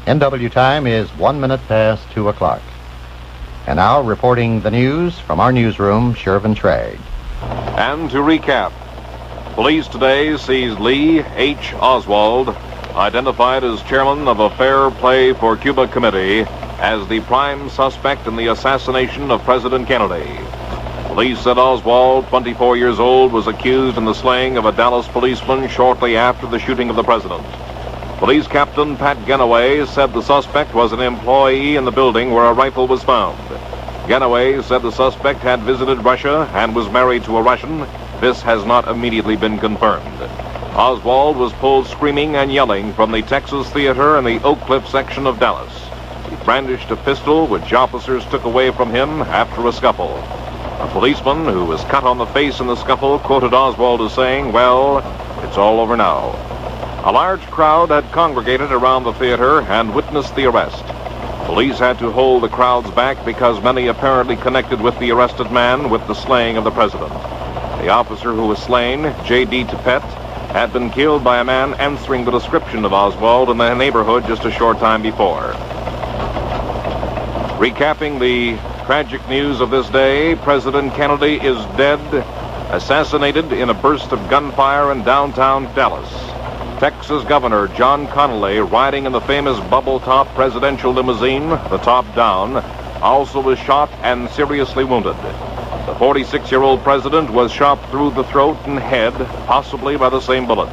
NW time is 1 minute past 2 o'clock. And now, reporting the news from our newsroom, Shervin Tragg. And to recap, police today seized Lee H. Oswald, identified as chairman of a Fair Play for Cuba committee, as the prime suspect in the assassination of President Kennedy. Police said Oswald, 24 years old, was accused in the slaying of a Dallas policeman shortly after the shooting of the president. Police Captain Pat Cknw said the suspect was an employee in the building where a rifle was found. Cknw said the suspect had visited Russia and was married to a Russian. This has not immediately been confirmed. Oswald was pulled screaming and yelling from the Texas Theater in the Oak Cliff section of Dallas. He brandished a pistol, which officers took away from him after a scuffle. A policeman who was cut on the face in the scuffle quoted Oswald as saying, "Well, it's all over now." A large crowd had congregated around the theater and witnessed the arrest. Police had to hold the crowds back because many apparently connected with the arrested man with the slaying of the president. The officer who was slain, J.D. Tippett, had been killed by a man answering the description of Oswald in the neighborhood just a short time before. Recapping the tragic news of this day, President Kennedy is dead, assassinated in a burst of gunfire in downtown Dallas. Texas Governor John Connally, riding in the famous bubble-top presidential limousine, the top down, also was shot and seriously wounded. The 46-year-old president was shot through the throat and head, possibly by the same bullet.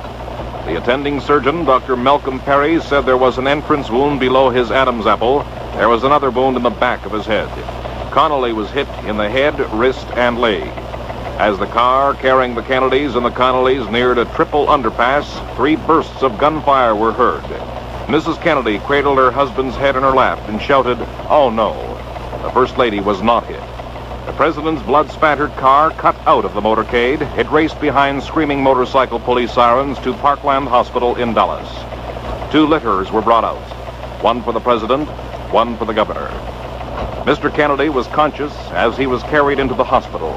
The attending surgeon, Dr. Malcolm Perry, said there was an entrance wound below his Adam's apple. There was another wound in the back of his head. Connally was hit in the head, wrist, and leg. As the car carrying the Kennedys and the Connollys neared a triple underpass, 3 bursts of gunfire were heard. Mrs. Kennedy cradled her husband's head in her lap and shouted, "Oh no." The First Lady was not hit. The president's blood-spattered car cut out of the motorcade. It raced behind screaming motorcycle police sirens to Parkland Hospital in Dallas. 2 litters were brought out, 1 for the president, 1 for the governor. Mr. Kennedy was conscious as he was carried into the hospital.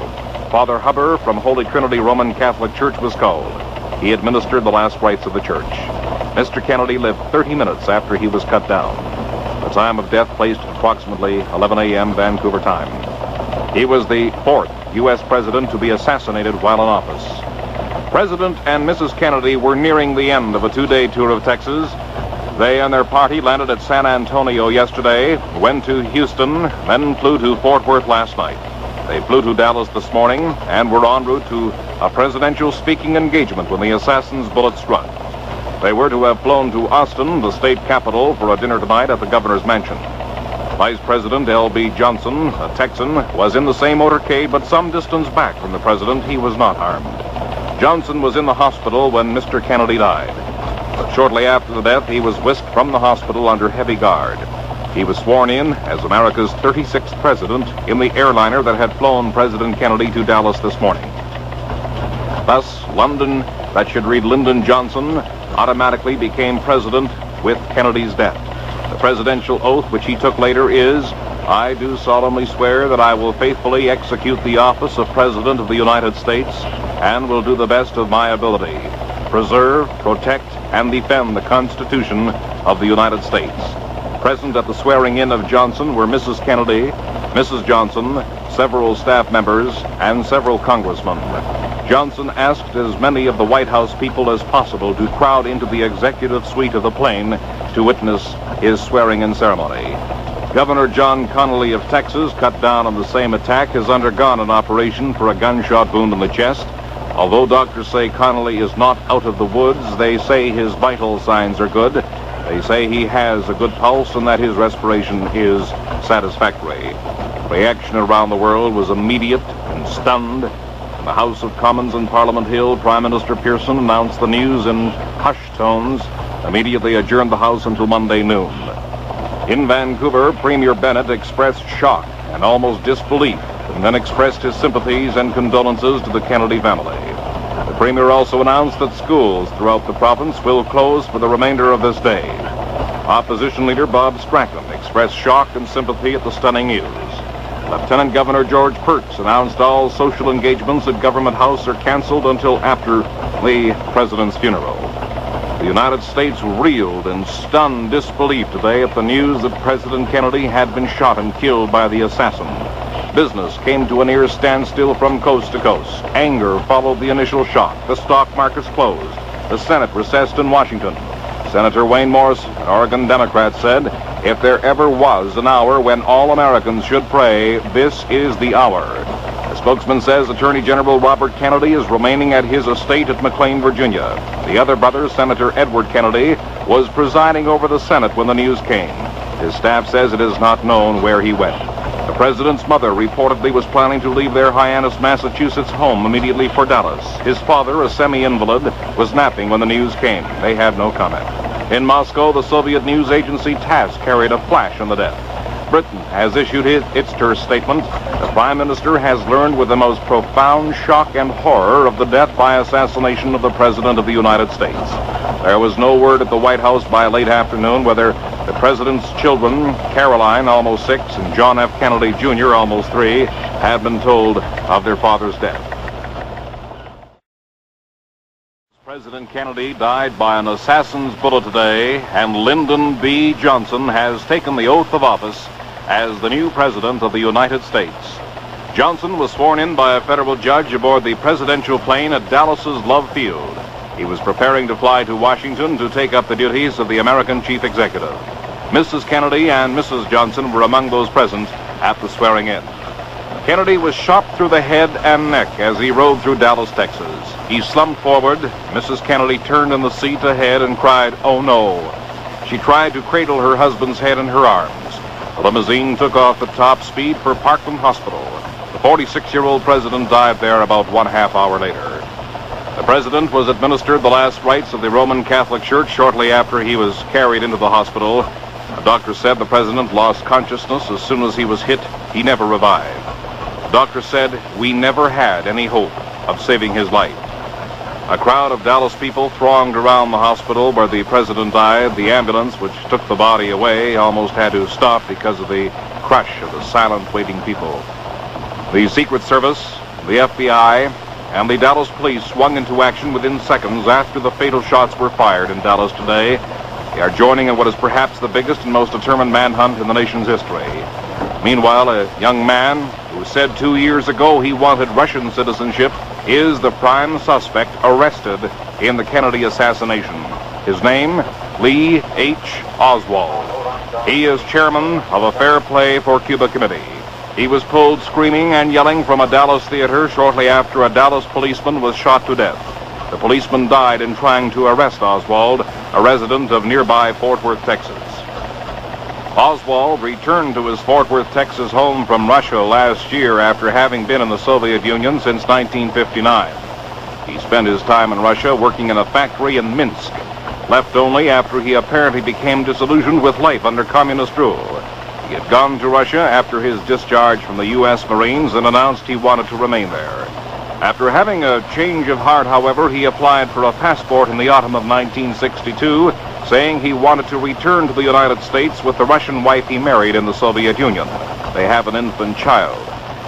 Father Hubbard from Holy Trinity Roman Catholic Church was called. He administered the last rites of the church. Mr. Kennedy lived 30 minutes after he was cut down. The time of death placed approximately 11 a.m. Vancouver time. He was the 4th U.S. president to be assassinated while in office. President and Mrs. Kennedy were nearing the end of a 2-day tour of Texas. They and their party landed at San Antonio yesterday, went to Houston, then flew to Fort Worth last night. They flew to Dallas this morning and were en route to a presidential speaking engagement when the assassin's bullet struck. They were to have flown to Austin, the state capital, for a dinner tonight at the governor's mansion. Vice President L.B. Johnson, a Texan, was in the same motorcade but some distance back from the president. He was not harmed. Johnson was in the hospital when Mr. Kennedy died. But shortly after the death, he was whisked from the hospital under heavy guard. He was sworn in as America's 36th president in the airliner that had flown President Kennedy to Dallas this morning. Thus, London, that should read Lyndon Johnson, automatically became president with Kennedy's death. The presidential oath which he took later is, "I do solemnly swear that I will faithfully execute the office of President of the United States and will do the best of my ability, preserve, protect, and defend the Constitution of the United States." Present at the swearing-in of Johnson were Mrs. Kennedy, Mrs. Johnson, several staff members, and several congressmen. Johnson asked as many of the White House people as possible to crowd into the executive suite of the plane to witness his swearing-in ceremony. Governor John Connally of Texas, cut down on the same attack, has undergone an operation for a gunshot wound in the chest. Although doctors say Connally is not out of the woods, they say his vital signs are good. They say he has a good pulse and that his respiration is satisfactory. Reaction around the world was immediate and stunned. In the House of Commons in Parliament Hill, Prime Minister Pearson announced the news in hushed tones, immediately adjourned the House until Monday noon. In Vancouver, Premier Bennett expressed shock and almost disbelief, and then expressed his sympathies and condolences to the Kennedy family. The Premier also announced that schools throughout the province will close for the remainder of this day. Opposition leader Bob Strachan expressed shock and sympathy at the stunning news. Lieutenant Governor George Perks announced all social engagements at Government House are canceled until after the President's funeral. The United States reeled in stunned disbelief today at the news that President Kennedy had been shot and killed by the assassin. Business came to a near standstill from coast to coast. Anger followed the initial shock. The stock markets closed. The Senate recessed in Washington. Senator Wayne Morris, an Oregon Democrat, said, "If there ever was an hour when all Americans should pray, this is the hour." The spokesman says Attorney General Robert Kennedy is remaining at his estate at McLean, Virginia. The other brother, Senator Edward Kennedy, was presiding over the Senate when the news came. His staff says it is not known where he went. The president's mother reportedly was planning to leave their Hyannis, Massachusetts home immediately for Dallas. His father, a semi-invalid, was napping when the news came. They had no comment. In Moscow, the Soviet news agency TASS carried a flash on the death. Britain has issued its terse statement. The Prime Minister has learned with the most profound shock and horror of the death by assassination of the President of the United States. There was no word at the White House by late afternoon whether the President's children, Caroline, almost 6, and John F. Kennedy, Jr., almost 3, had been told of their father's death. President Kennedy died by an assassin's bullet today, and Lyndon B. Johnson has taken the oath of office as the new President of the United States. Johnson was sworn in by a federal judge aboard the presidential plane at Dallas's Love Field. He was preparing to fly to Washington to take up the duties of the American chief executive. Mrs. Kennedy and Mrs. Johnson were among those present at the swearing-in. Kennedy was shot through the head and neck as he rode through Dallas, Texas. He slumped forward. Mrs. Kennedy turned in the seat ahead and cried, "Oh no." She tried to cradle her husband's head in her arms. The limousine took off at top speed for Parkland Hospital. The 46-year-old president died there about 1/2 hour later. The president was administered the last rites of the Roman Catholic Church shortly after he was carried into the hospital. A doctor said the president lost consciousness as soon as he was hit. He never revived. The doctor said, "We never had any hope of saving his life." A crowd of Dallas people thronged around the hospital where the president died. The ambulance, which took the body away, almost had to stop because of the crush of the silent, waiting people. The Secret Service, the FBI, and the Dallas police swung into action within seconds after the fatal shots were fired in Dallas today. They are joining in what is perhaps the biggest and most determined manhunt in the nation's history. Meanwhile, a young man who said 2 years ago he wanted Russian citizenship is the prime suspect arrested in the Kennedy assassination. His name, Lee H. Oswald. He is chairman of a Fair Play for Cuba committee. He was pulled screaming and yelling from a Dallas theater shortly after a Dallas policeman was shot to death. The policeman died in trying to arrest Oswald, a resident of nearby Fort Worth, Texas. Oswald returned to his Fort Worth, Texas home from Russia last year after having been in the Soviet Union since 1959. He spent his time in Russia working in a factory in Minsk, left only after he apparently became disillusioned with life under communist rule. He had gone to Russia after his discharge from the U.S. Marines and announced he wanted to remain there. After having a change of heart, however, he applied for a passport in the autumn of 1962, saying he wanted to return to the United States with the Russian wife he married in the Soviet Union. They have an infant child.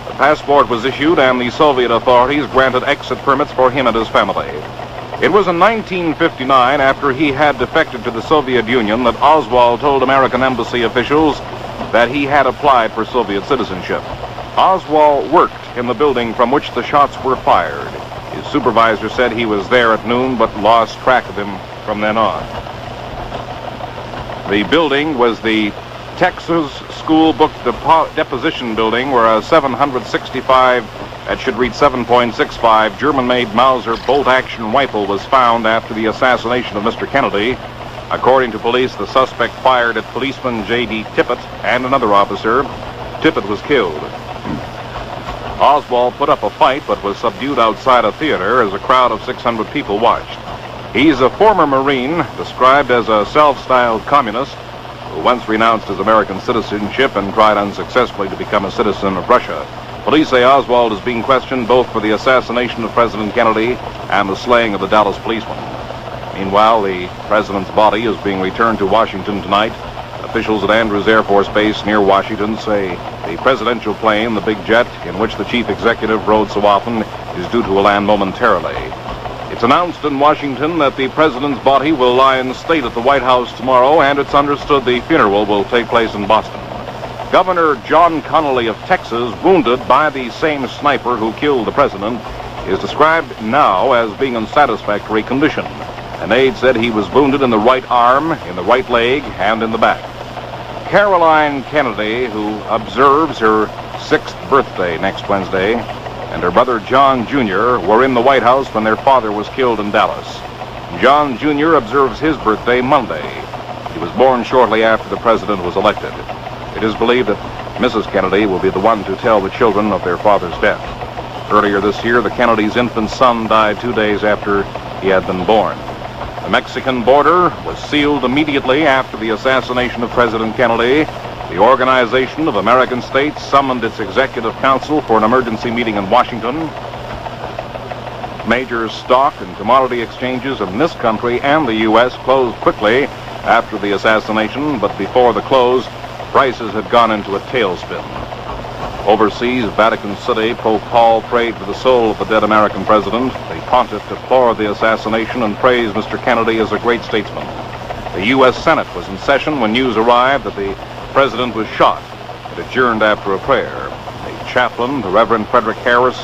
The passport was issued and the Soviet authorities granted exit permits for him and his family. It was in 1959, after he had defected to the Soviet Union, that Oswald told American embassy officials that he had applied for Soviet citizenship. Oswald worked in the building from which the shots were fired. His supervisor said he was there at noon but lost track of him from then on. The building was the Texas School Book Deposition Building, where a 765, that should read 7.65, German-made Mauser bolt-action rifle was found after the assassination of Mr. Kennedy. According to police, the suspect fired at policeman J.D. Tippett and another officer. Tippett was killed. Oswald put up a fight but was subdued outside a theater as a crowd of 600 people watched. He's a former Marine, described as a self-styled communist, who once renounced his American citizenship and tried unsuccessfully to become a citizen of Russia. Police say Oswald is being questioned both for the assassination of President Kennedy and the slaying of the Dallas policeman. Meanwhile, the president's body is being returned to Washington tonight. Officials at Andrews Air Force Base near Washington say the presidential plane, the big jet in which the chief executive rode so often, is due to land momentarily. It's announced in Washington that the president's body will lie in state at the White House tomorrow, and it's understood the funeral will take place in Boston. Governor John Connally of Texas, wounded by the same sniper who killed the president, is described now as being in satisfactory condition. An aide said he was wounded in the right arm, in the right leg, and in the back. Caroline Kennedy, who observes her 6th birthday next Wednesday, and her brother John Jr. were in the White House when their father was killed in Dallas. John Jr. observes his birthday Monday. He was born shortly after the president was elected. It is believed that Mrs. Kennedy will be the one to tell the children of their father's death. Earlier this year, the Kennedys' infant son died 2 days after he had been born. The Mexican border was sealed immediately after the assassination of President Kennedy. The Organization of American States summoned its Executive Council for an emergency meeting in Washington. Major stock and commodity exchanges in this country and the U.S. closed quickly after the assassination, but before the close, prices had gone into a tailspin. Overseas, Vatican City, Pope Paul prayed for the soul of the dead American president. The pontiff deplored the assassination and praised Mr. Kennedy as a great statesman. The U.S. Senate was in session when news arrived that the president was shot. It adjourned after a prayer. A chaplain, the Reverend Frederick Harris,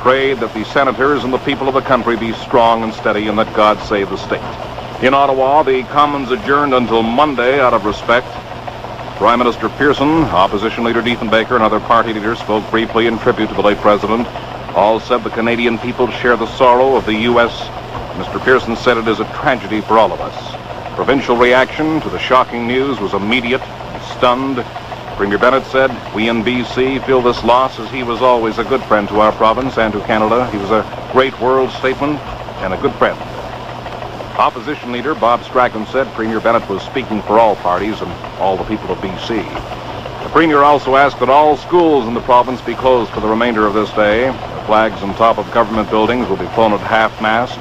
prayed that the senators and the people of the country be strong and steady and that God save the state. In Ottawa, the Commons adjourned until Monday out of respect. Prime Minister Pearson, Opposition Leader Diefenbaker, and other party leaders spoke briefly in tribute to the late president. All said the Canadian people share the sorrow of the U.S. Mr. Pearson said it is a tragedy for all of us. Provincial reaction to the shocking news was immediate and stunned. Premier Bennett said, "We in BC feel this loss as he was always a good friend to our province and to Canada. He was a great world statesman and a good friend." Opposition leader Bob Strachan said Premier Bennett was speaking for all parties and all the people of BC. The Premier also asked that all schools in the province be closed for the remainder of this day. The flags on top of government buildings will be flown at half-mast.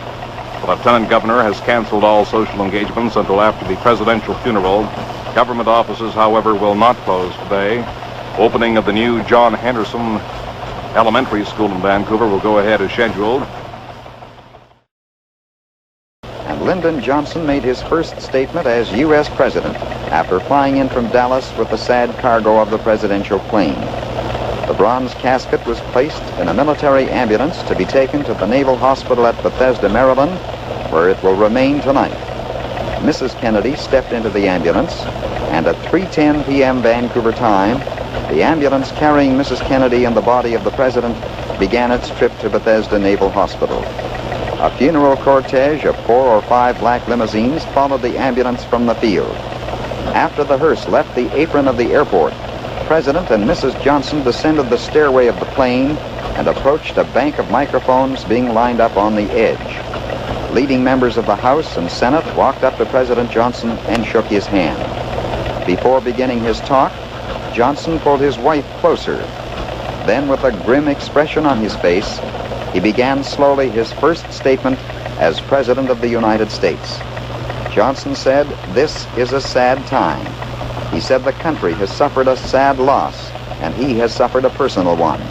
The Lieutenant Governor has canceled all social engagements until after the presidential funeral. Government offices, however, will not close today. Opening of the new John Henderson Elementary School in Vancouver will go ahead as scheduled. Lyndon Johnson made his first statement as U.S. President after flying in from Dallas with the sad cargo of the presidential plane. The bronze casket was placed in a military ambulance to be taken to the Naval Hospital at Bethesda, Maryland, where it will remain tonight. Mrs. Kennedy stepped into the ambulance, and at 3:10 p.m. Vancouver time, the ambulance carrying Mrs. Kennedy and the body of the president began its trip to Bethesda Naval Hospital. A funeral cortege of 4 or 5 black limousines followed the ambulance from the field. After the hearse left the apron of the airport, President and Mrs. Johnson descended the stairway of the plane and approached a bank of microphones being lined up on the edge. Leading members of the House and Senate walked up to President Johnson and shook his hand. Before beginning his talk, Johnson pulled his wife closer. Then, with a grim expression on his face, he began slowly his first statement as President of the United States. Johnson said, "This is a sad time." He said the country has suffered a sad loss, and he has suffered a personal one.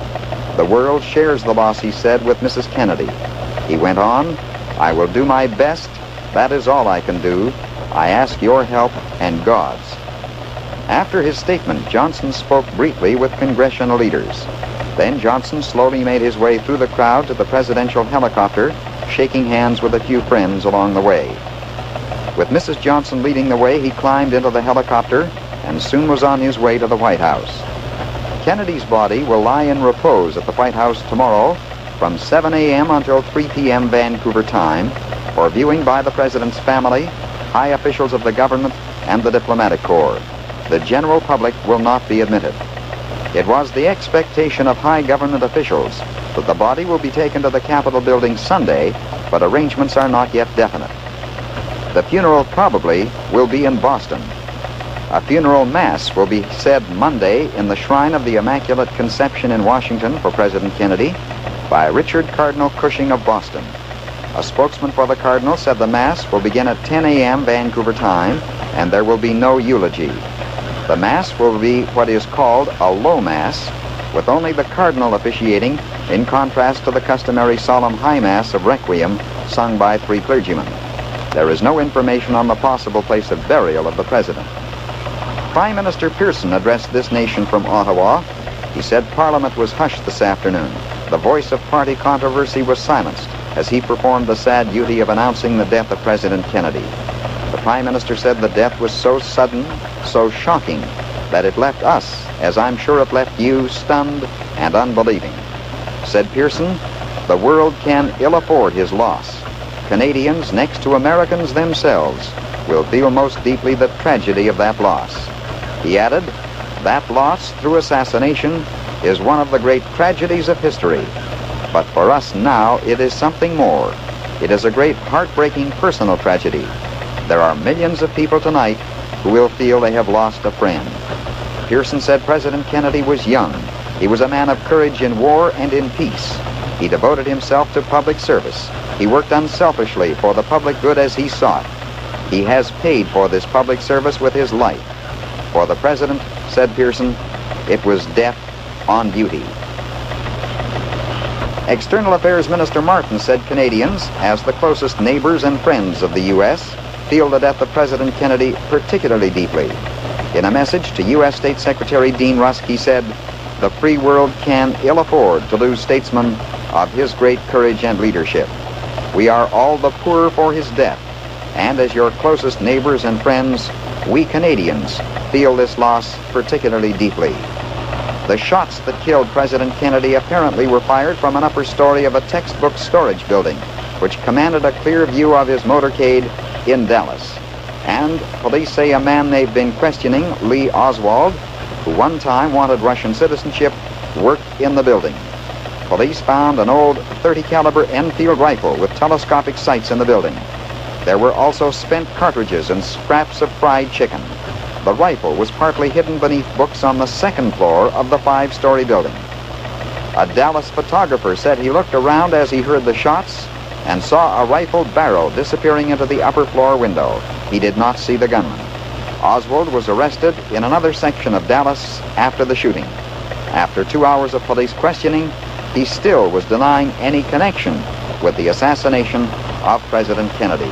The world shares the loss, he said, with Mrs. Kennedy. He went on, "I will do my best. That is all I can do. I ask your help and God's." After his statement, Johnson spoke briefly with congressional leaders. Then Johnson slowly made his way through the crowd to the presidential helicopter, shaking hands with a few friends along the way. With Mrs. Johnson leading the way, he climbed into the helicopter and soon was on his way to the White House. Kennedy's body will lie in repose at the White House tomorrow from 7 a.m. until 3 p.m. Vancouver time for viewing by the president's family, high officials of the government, and the diplomatic corps. The general public will not be admitted. It was the expectation of high government officials that the body will be taken to the Capitol building Sunday, but arrangements are not yet definite. The funeral probably will be in Boston. A funeral mass will be said Monday in the Shrine of the Immaculate Conception in Washington for President Kennedy by Richard Cardinal Cushing of Boston. A spokesman for the Cardinal said the mass will begin at 10 a.m. Vancouver time, and there will be no eulogy. The Mass will be what is called a low Mass, with only the Cardinal officiating, in contrast to the customary solemn High Mass of Requiem sung by 3 clergymen. There is no information on the possible place of burial of the president. Prime Minister Pearson addressed this nation from Ottawa. He said Parliament was hushed this afternoon. The voice of party controversy was silenced as he performed the sad duty of announcing the death of President Kennedy. The Prime Minister said the death was so sudden, so shocking, that it left us, as I'm sure it left you, stunned and unbelieving. Said Pearson, the world can ill afford his loss. Canadians, next to Americans themselves, will feel most deeply the tragedy of that loss. He added, that loss through assassination is one of the great tragedies of history. But for us now, it is something more. It is a great heartbreaking personal tragedy. There are millions of people tonight who will feel they have lost a friend. Pearson said President Kennedy was young. He was a man of courage in war and in peace. He devoted himself to public service. He worked unselfishly for the public good as he saw it. He has paid for this public service with his life. For the president, said Pearson, it was death on duty. External Affairs Minister Martin said Canadians, as the closest neighbors and friends of the U.S., feel the death of President Kennedy particularly deeply. In a message to U.S. State Secretary Dean Rusk, he said, the free world can ill afford to lose statesmen of his great courage and leadership. We are all the poorer for his death, and as your closest neighbors and friends, we Canadians feel this loss particularly deeply. The shots that killed President Kennedy apparently were fired from an upper story of a textbook storage building, which commanded a clear view of his motorcade in Dallas. And police say a man they've been questioning, Lee Oswald, who one time wanted Russian citizenship, worked in the building. Police found an old .30 caliber Enfield rifle with telescopic sights in the building. There were also spent cartridges and scraps of fried chicken. The rifle was partly hidden beneath books on the 2nd floor of the 5-story building. A Dallas photographer said he looked around as he heard the shots and saw a rifled barrel disappearing into the upper floor window. He did not see the gunman. Oswald was arrested in another section of Dallas after the shooting. After 2 hours of police questioning, he still was denying any connection with the assassination of President Kennedy.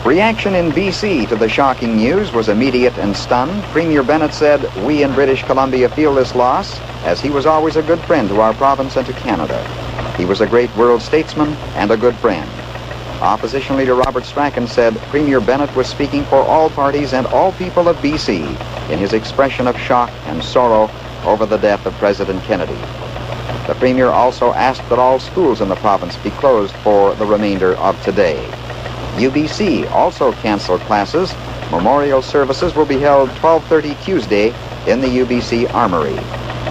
Reaction in BC to the shocking news was immediate and stunned. Premier Bennett said, we in British Columbia feel this loss, as he was always a good friend to our province and to Canada. He was a great world statesman and a good friend. Opposition leader Robert Strachan said Premier Bennett was speaking for all parties and all people of BC in his expression of shock and sorrow over the death of President Kennedy. The Premier also asked that all schools in the province be closed for the remainder of today. UBC also canceled classes. Memorial services will be held 12:30 Tuesday in the UBC Armory.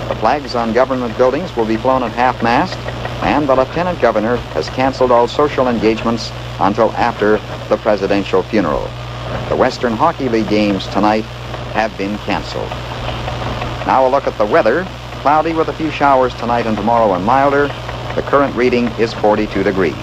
The flags on government buildings will be flown at half-mast, and the Lieutenant Governor has canceled all social engagements until after the presidential funeral. The Western Hockey League games tonight have been canceled. Now a look at the weather. Cloudy with a few showers tonight and tomorrow and milder. The current reading is 42 degrees.